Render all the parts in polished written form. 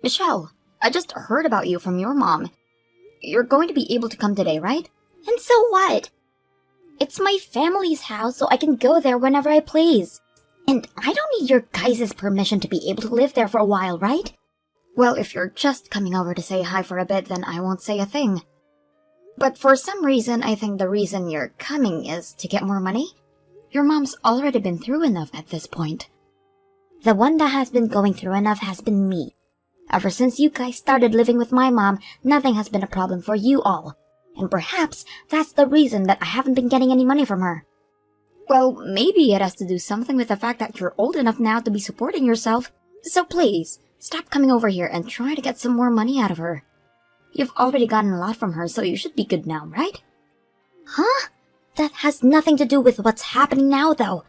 Michelle, I just heard about you from your mom. You're going to be able to come today, right? And so what? It's my family's house, so I can go there whenever I please. And I don't need your guys' permission to be able to live there for a while, right? Well, if you're just coming over to say hi for a bit, then I won't say a thing. But for some reason, I think the reason you're coming is to get more money. Your mom's already been through enough at this point. The one that has been going through enough has been me. Ever since you guys started living with my mom, nothing has been a problem for you all. And perhaps that's the reason that I haven't been getting any money from her. Well, maybe it has to do something with the fact that you're old enough now to be supporting yourself. So please, stop coming over here and try to get some more money out of her. You've already gotten a lot from her, so you should be good now, right? Huh? That has nothing to do with what's happening now, though.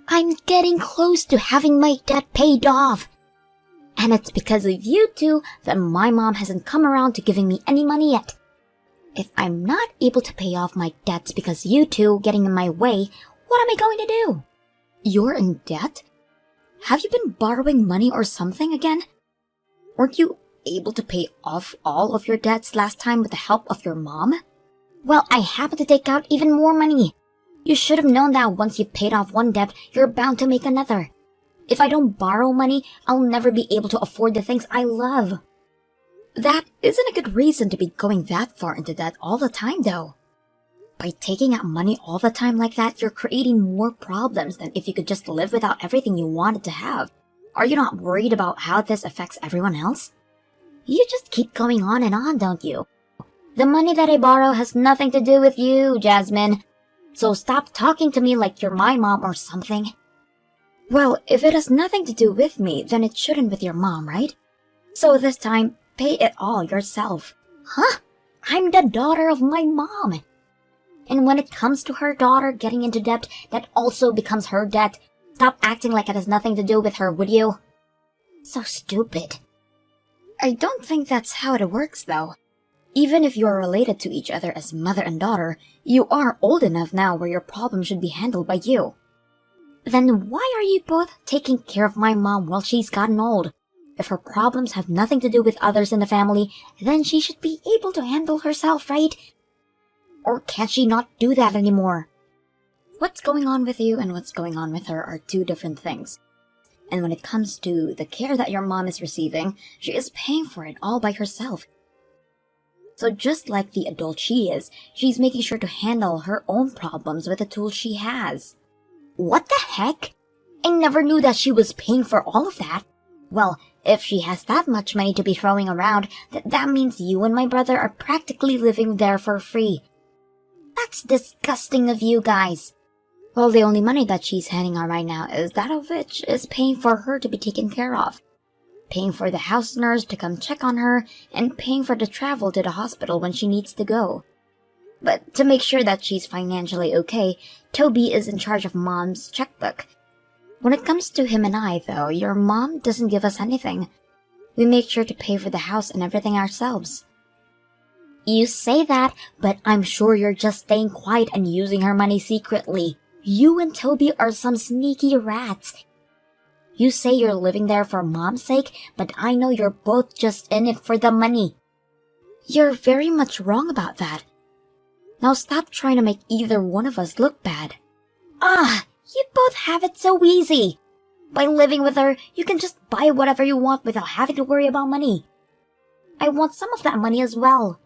I'm getting close to having my debt paid off. And it's because of you two that my mom hasn't come around to giving me any money yet. If I'm not able to pay off my debts because you two getting in my way, what am I going to do? You're in debt? Have you been borrowing money or something again? Weren't you able to pay off all of your debts last time with the help of your mom? Well, I happen to take out even more money. You should have known that once you've paid off one debt, you're bound to make another. If I don't borrow money, I'll never be able to afford the things I love. That isn't a good reason to be going that far into debt all the time, though. By taking out money all the time like that, you're creating more problems than if you could just live without everything you wanted to have. Are you not worried about how this affects everyone else? You just keep going on and on, don't you? The money that I borrow has nothing to do with you, Jasmine. So stop talking to me like you're my mom or something. Well, if it has nothing to do with me, then it shouldn't with your mom, right? So this time, pay it all yourself. Huh? I'm the daughter of my mom. And when it comes to her daughter getting into debt, that also becomes her debt. Stop acting like it has nothing to do with her, would you? So stupid. I don't think that's how it works, though. Even if you're related to each other as mother and daughter, you are old enough now where your problem should be handled by you. Then why are you both taking care of my mom while she's gotten old? If her problems have nothing to do with others in the family, then she should be able to handle herself, right? Or can't she not do that anymore? What's going on with you and what's going on with her are two different things. And when it comes to the care that your mom is receiving, she is paying for it all by herself. So just like the adult she is, she's making sure to handle her own problems with the tools she has. What the heck? I never knew that she was paying for all of that. Well, if she has that much money to be throwing around, that means you and my brother are practically living there for free. That's disgusting of you guys. Well, the only money that she's handing out right now is that of which is paying for her to be taken care of. Paying for the house nurse to come check on her, and paying for the travel to the hospital when she needs to go. But to make sure that she's financially okay, Toby is in charge of Mom's checkbook. When it comes to him and I, though, your mom doesn't give us anything. We make sure to pay for the house and everything ourselves. You say that, but I'm sure you're just staying quiet and using her money secretly. You and Toby are some sneaky rats. You say you're living there for Mom's sake, but I know you're both just in it for the money. You're very much wrong about that. Now stop trying to make either one of us look bad. You both have it so easy. By living with her, you can just buy whatever you want without having to worry about money. I want some of that money as well.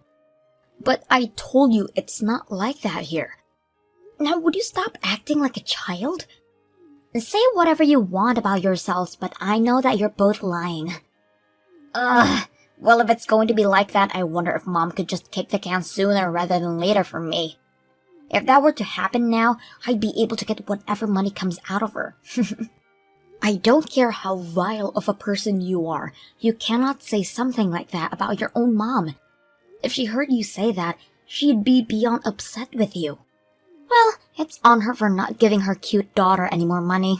But I told you it's not like that here. Now would you stop acting like a child? Say whatever you want about yourselves, but I know that you're both lying. Well, if it's going to be like that, I wonder if Mom could just kick the can sooner rather than later for me. If that were to happen now, I'd be able to get whatever money comes out of her. I don't care how vile of a person you are, you cannot say something like that about your own mom. If she heard you say that, she'd be beyond upset with you. Well, it's on her for not giving her cute daughter any more money.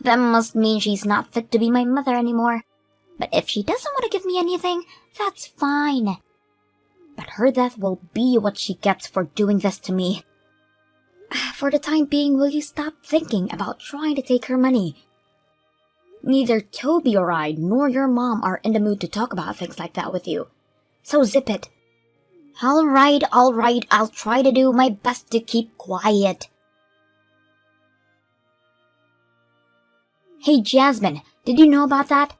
That must mean she's not fit to be my mother anymore. But if she doesn't want to give me anything, that's fine. But her death will be what she gets for doing this to me. For the time being, will you stop thinking about trying to take her money? Neither Toby or I nor your mom are in the mood to talk about things like that with you. So zip it. Alright, I'll try to do my best to keep quiet. Hey Jasmine, did you know about that?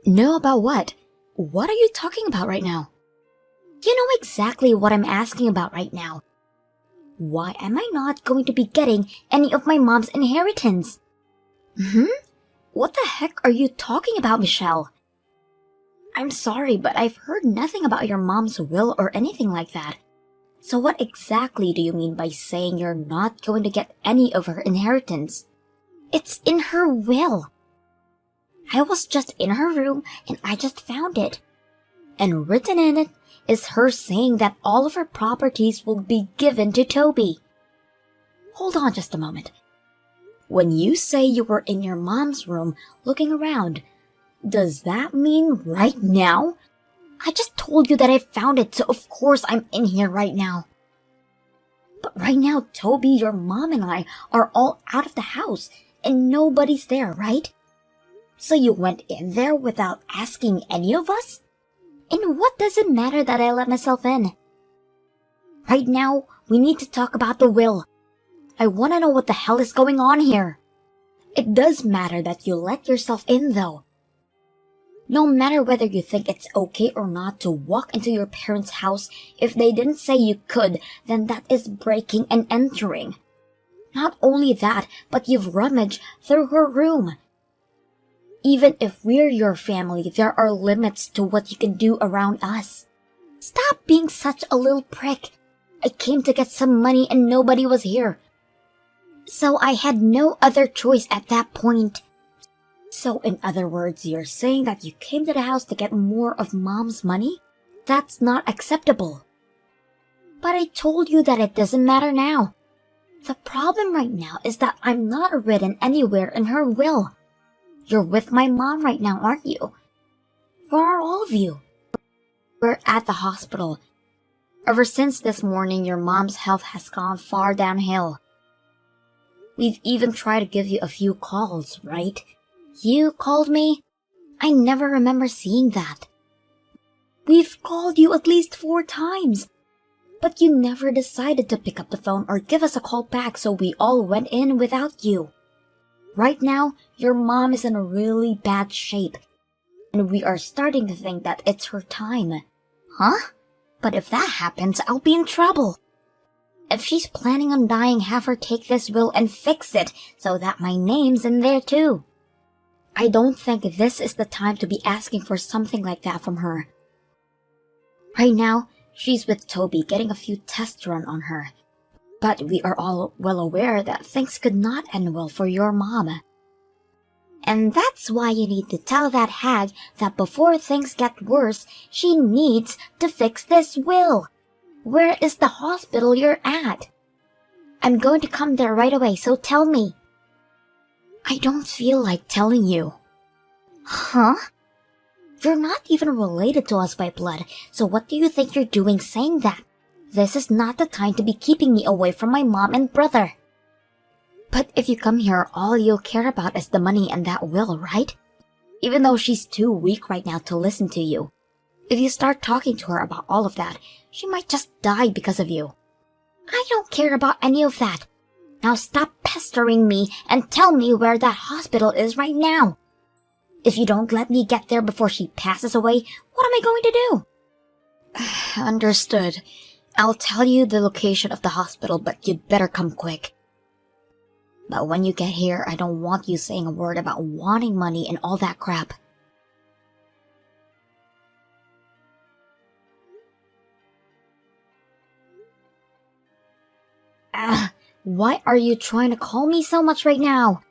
Know about what? What are you talking about right now? You know exactly what I'm asking about right now. Why am I not going to be getting any of my mom's inheritance? What the heck are you talking about, Michelle? I'm sorry, but I've heard nothing about your mom's will or anything like that. So what exactly do you mean by saying you're not going to get any of her inheritance? It's in her will. I was just in her room and I just found it. And written in it is her saying that all of her properties will be given to Toby. Hold on just a moment. When you say you were in your mom's room looking around, does that mean right now? I just told you that I found it, so of course I'm in here right now. But right now, Toby, your mom and I are all out of the house, and nobody's there, right? So you went in there without asking any of us? And what does it matter that I let myself in? Right now, we need to talk about the will. I want to know what the hell is going on here. It does matter that you let yourself in, though. No matter whether you think it's okay or not to walk into your parents' house, if they didn't say you could, then that is breaking and entering. Not only that, but you've rummaged through her room. Even if we're your family, there are limits to what you can do around us. Stop being such a little prick. I came to get some money and nobody was here. So I had no other choice at that point. So in other words, you're saying that you came to the house to get more of mom's money? That's not acceptable. But I told you that it doesn't matter now. The problem right now is that I'm not written anywhere in her will. You're with my mom right now, aren't you? Where are all of you? We're at the hospital. Ever since this morning, your mom's health has gone far downhill. We've even tried to give you a few calls, right? You called me? I never remember seeing that. We've called you at least 4 times. But you never decided to pick up the phone or give us a call back, so we all went in without you. Right now, your mom is in a really bad shape, and we are starting to think that it's her time. Huh? But if that happens, I'll be in trouble. If she's planning on dying, have her take this will and fix it so that my name's in there too. I don't think this is the time to be asking for something like that from her. Right now, she's with Toby getting a few tests run on her. But we are all well aware that things could not end well for your mom. And that's why you need to tell that hag that before things get worse, she needs to fix this will. Where is the hospital you're at? I'm going to come there right away, so tell me. I don't feel like telling you. Huh? You're not even related to us by blood, so what do you think you're doing saying that? This is not the time to be keeping me away from my mom and brother. But if you come here, all you'll care about is the money and that will, right? Even though she's too weak right now to listen to you. If you start talking to her about all of that, she might just die because of you. I don't care about any of that. Now stop pestering me and tell me where that hospital is right now. If you don't let me get there before she passes away, what am I going to do? Understood. I'll tell you the location of the hospital, but you'd better come quick. But when you get here, I don't want you saying a word about wanting money and all that crap. Why are you trying to call me so much right now?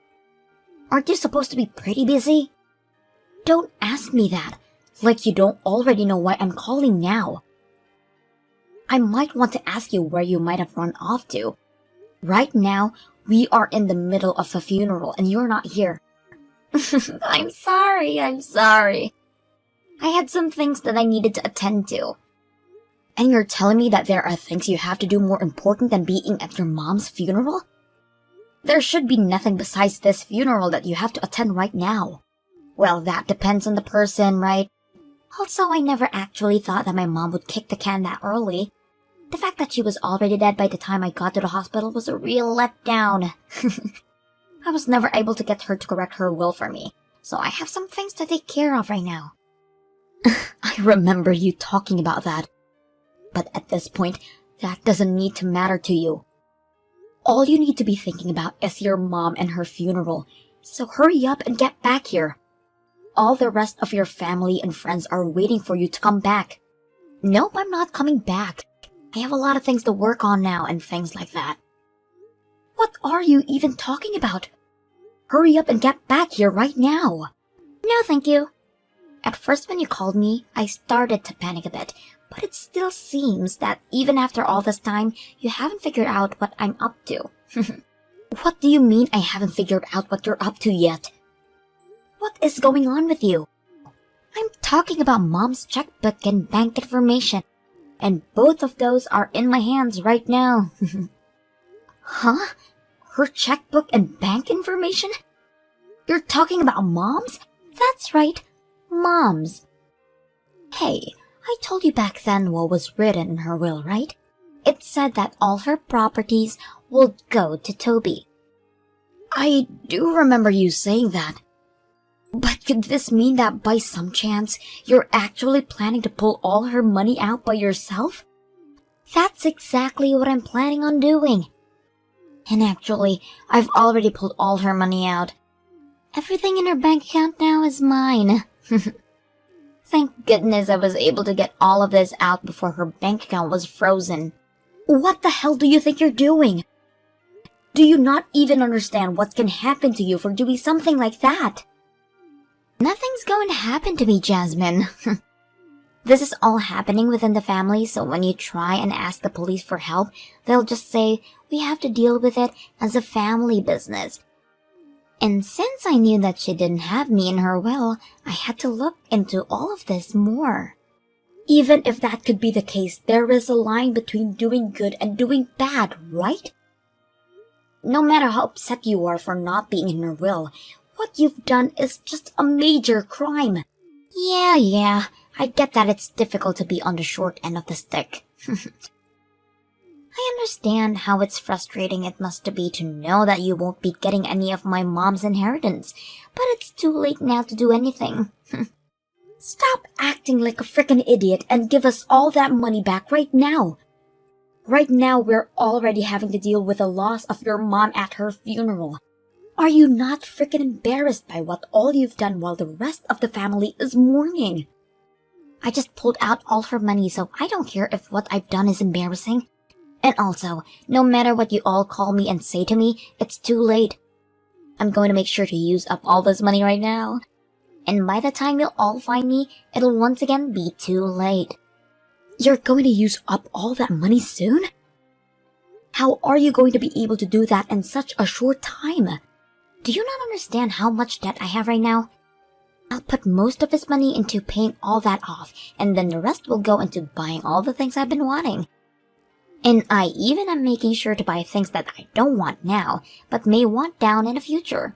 Aren't you supposed to be pretty busy? Don't ask me that, like you don't already know why I'm calling now. I might want to ask you where you might have run off to. Right now, we are in the middle of a funeral and you're not here. I'm sorry. I had some things that I needed to attend to. And you're telling me that there are things you have to do more important than being at your mom's funeral? There should be nothing besides this funeral that you have to attend right now. Well, that depends on the person, right? Also, I never actually thought that my mom would kick the can that early. The fact that she was already dead by the time I got to the hospital was a real letdown. I was never able to get her to correct her will for me, so I have some things to take care of right now. I remember you talking about that. But at this point, that doesn't need to matter to you. All you need to be thinking about is your mom and her funeral, so hurry up and get back here. All the rest of your family and friends are waiting for you to come back. Nope, I'm not coming back. I have a lot of things to work on now and things like that. What are you even talking about? Hurry up and get back here right now. No, thank you. At first when you called me, I started to panic a bit, but it still seems that even after all this time, you haven't figured out what I'm up to. What do you mean I haven't figured out what you're up to yet? What is going on with you? I'm talking about Mom's checkbook and bank information, and both of those are in my hands right now. Huh? Her checkbook and bank information? You're talking about Mom's? That's right, Mom's. Hey, I told you back then what was written in her will, right? It said that all her properties will go to Toby. I do remember you saying that. But could this mean that by some chance, you're actually planning to pull all her money out by yourself? That's exactly what I'm planning on doing. And actually, I've already pulled all her money out. Everything in her bank account now is mine. Thank goodness I was able to get all of this out before her bank account was frozen. What the hell do you think you're doing? Do you not even understand what can happen to you for doing something like that? Nothing's going to happen to me, Jasmine. This is all happening within the family, so when you try and ask the police for help, they'll just say, we have to deal with it as a family business. And since I knew that she didn't have me in her will, I had to look into all of this more. Even if that could be the case, there is a line between doing good and doing bad, right? No matter how upset you are for not being in her will, what you've done is just a major crime. Yeah, I get that it's difficult to be on the short end of the stick. I understand how it's frustrating it must be to know that you won't be getting any of my mom's inheritance, but it's too late now to do anything. Stop acting like a frickin' idiot and give us all that money back right now. Right now we're already having to deal with the loss of your mom at her funeral. Are you not frickin' embarrassed by what all you've done while the rest of the family is mourning? I just pulled out all her money, so I don't care if what I've done is embarrassing. And also, no matter what you all call me and say to me, it's too late. I'm going to make sure to use up all this money right now. And by the time you'll all find me, it'll once again be too late. You're going to use up all that money soon? How are you going to be able to do that in such a short time? Do you not understand how much debt I have right now? I'll put most of this money into paying all that off, and then the rest will go into buying all the things I've been wanting. And I even am making sure to buy things that I don't want now, but may want down in the future.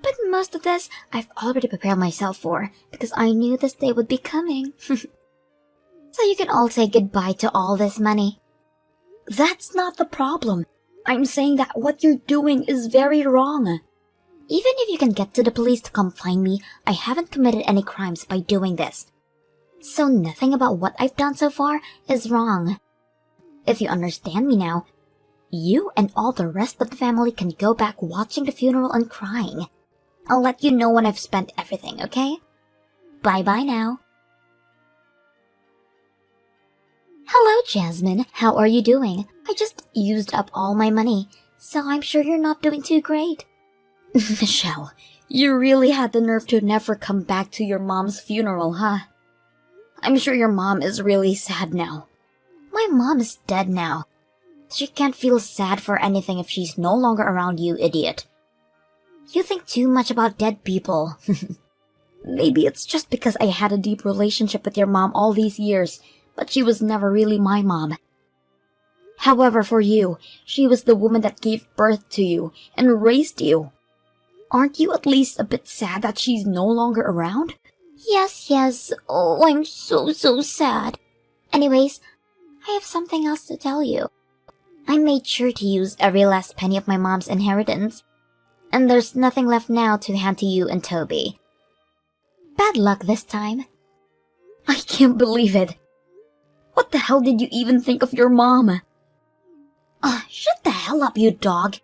But most of this, I've already prepared myself for, because I knew this day would be coming. So you can all say goodbye to all this money. That's not the problem. I'm saying that what you're doing is very wrong. Even if you can get to the police to come find me, I haven't committed any crimes by doing this. So nothing about what I've done so far is wrong. If you understand me now, you and all the rest of the family can go back watching the funeral and crying. I'll let you know when I've spent everything, okay? Bye-bye now. Hello, Jasmine. How are you doing? I just used up all my money, so I'm sure you're not doing too great. Michelle, you really had the nerve to never come back to your mom's funeral, huh? I'm sure your mom is really sad now. My mom is dead now. She can't feel sad for anything if she's no longer around, you idiot. You think too much about dead people. Maybe it's just because I had a deep relationship with your mom all these years, but she was never really my mom. However, for you, she was the woman that gave birth to you and raised you. Aren't you at least a bit sad that she's no longer around? Yes. Oh, I'm so sad. Anyways, I have something else to tell you. I made sure to use every last penny of my mom's inheritance, and there's nothing left now to hand to you and Toby. Bad luck this time. I can't believe it. What the hell did you even think of your mom? Shut the hell up, you dog.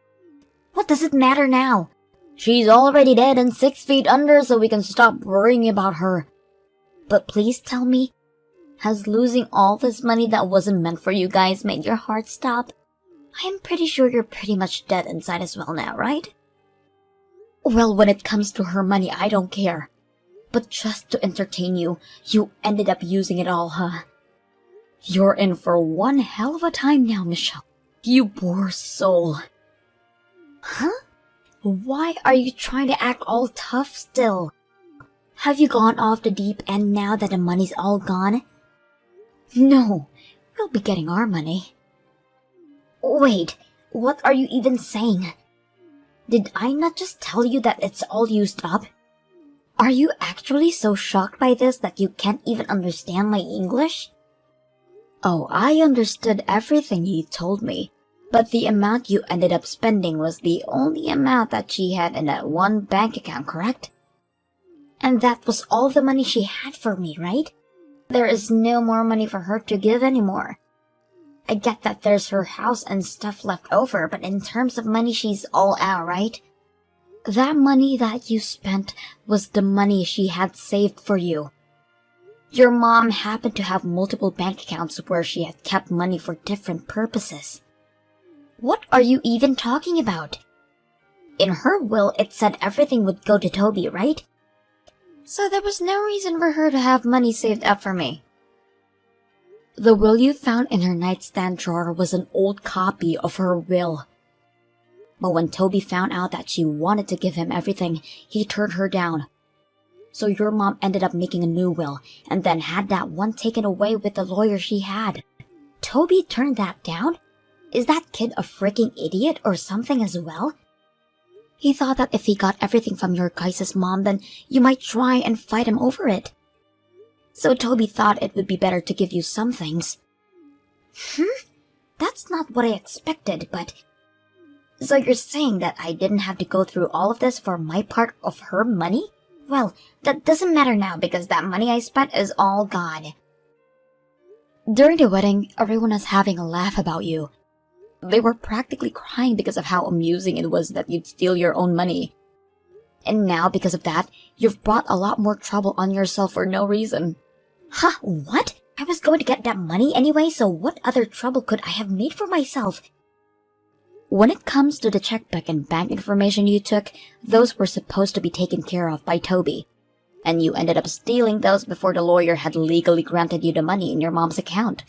What does it matter now? She's already dead and 6 feet under, so we can stop worrying about her. But please tell me, has losing all this money that wasn't meant for you guys made your heart stop? I'm pretty sure you're pretty much dead inside as well now, right? Well, when it comes to her money, I don't care. But just to entertain you, you ended up using it all, huh? You're in for one hell of a time now, Michelle. You poor soul. Huh? Why are you trying to act all tough still? Have you gone off the deep end now that the money's all gone? No, we'll be getting our money. Wait, what are you even saying? Did I not just tell you that it's all used up? Are you actually so shocked by this that you can't even understand my English? Oh, I understood everything you told me, but the amount you ended up spending was the only amount that she had in that one bank account, correct? And that was all the money she had for me, right? There is no more money for her to give anymore. I get that there's her house and stuff left over, but in terms of money, she's all out, right? That money that you spent was the money she had saved for you. Your mom happened to have multiple bank accounts where she had kept money for different purposes. What are you even talking about? In her will, it said everything would go to Toby, right? So there was no reason for her to have money saved up for me. The will you found in her nightstand drawer was an old copy of her will. But when Toby found out that she wanted to give him everything, he turned her down. So your mom ended up making a new will, and then had that one taken away with the lawyer she had. Toby turned that down? Is that kid a freaking idiot or something as well? He thought that if he got everything from your guys' mom, then you might try and fight him over it. So Toby thought it would be better to give you some things. That's not what I expected, but... So you're saying that I didn't have to go through all of this for my part of her money? Well, that doesn't matter now because that money I spent is all gone. During the wedding, everyone was having a laugh about you. They were practically crying because of how amusing it was that you'd steal your own money. And now, because of that, you've brought a lot more trouble on yourself for no reason. Huh, what? I was going to get that money anyway, so what other trouble could I have made for myself? When it comes to the checkbook and bank information you took, those were supposed to be taken care of by Toby. And you ended up stealing those before the lawyer had legally granted you the money in your mom's account.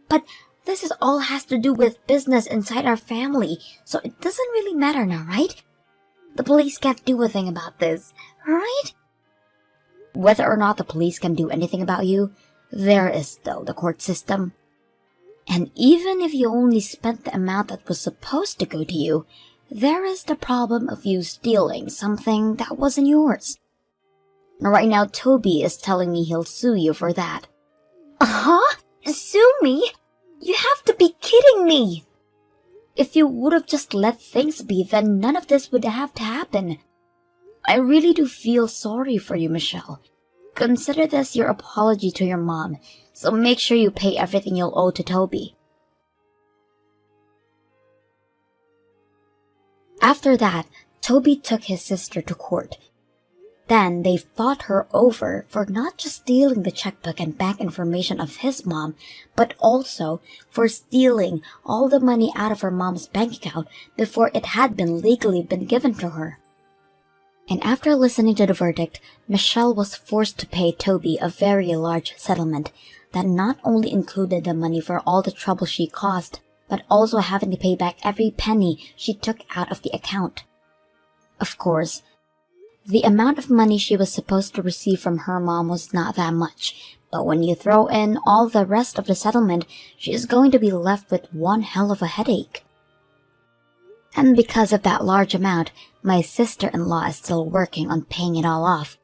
But this is all has to do with business inside our family, so it doesn't really matter now, right? The police can't do a thing about this, right? Whether or not the police can do anything about you, there is still the court system. And even if you only spent the amount that was supposed to go to you, there is the problem of you stealing something that wasn't yours. Right now, Toby is telling me he'll sue you for that. Huh? Sue me? You have to be kidding me! If you would have just let things be, then none of this would have to happen. I really do feel sorry for you, Michelle. Consider this your apology to your mom, so make sure you pay everything you'll owe to Toby. After that, Toby took his sister to court. Then they fought her over for not just stealing the checkbook and bank information of his mom, but also for stealing all the money out of her mom's bank account before it had been legally given to her. And after listening to the verdict, Michelle was forced to pay Toby a very large settlement that not only included the money for all the trouble she caused, but also having to pay back every penny she took out of the account. Of course, the amount of money she was supposed to receive from her mom was not that much, But when you throw in all the rest of the settlement, she is going to be left with one hell of a headache. And because of that large amount, my sister-in-law is still working on paying it all off.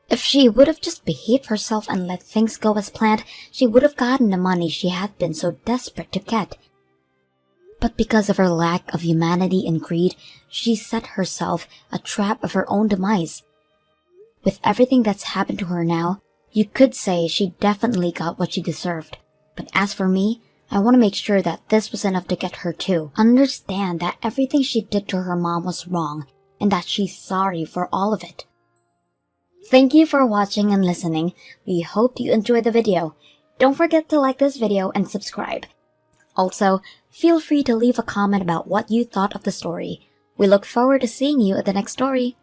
If she would have just behaved herself and let things go as planned, she would have gotten the money she had been so desperate to get. But because of her lack of humanity and greed, she set herself a trap of her own demise. With everything that's happened to her now, you could say she definitely got what she deserved. But as for me, I want to make sure that this was enough to get her too. Understand that everything she did to her mom was wrong, and that she's sorry for all of it. Thank you for watching and listening. We hope you enjoyed the video. Don't forget to like this video and subscribe. Also, feel free to leave a comment about what you thought of the story. We look forward to seeing you at the next story.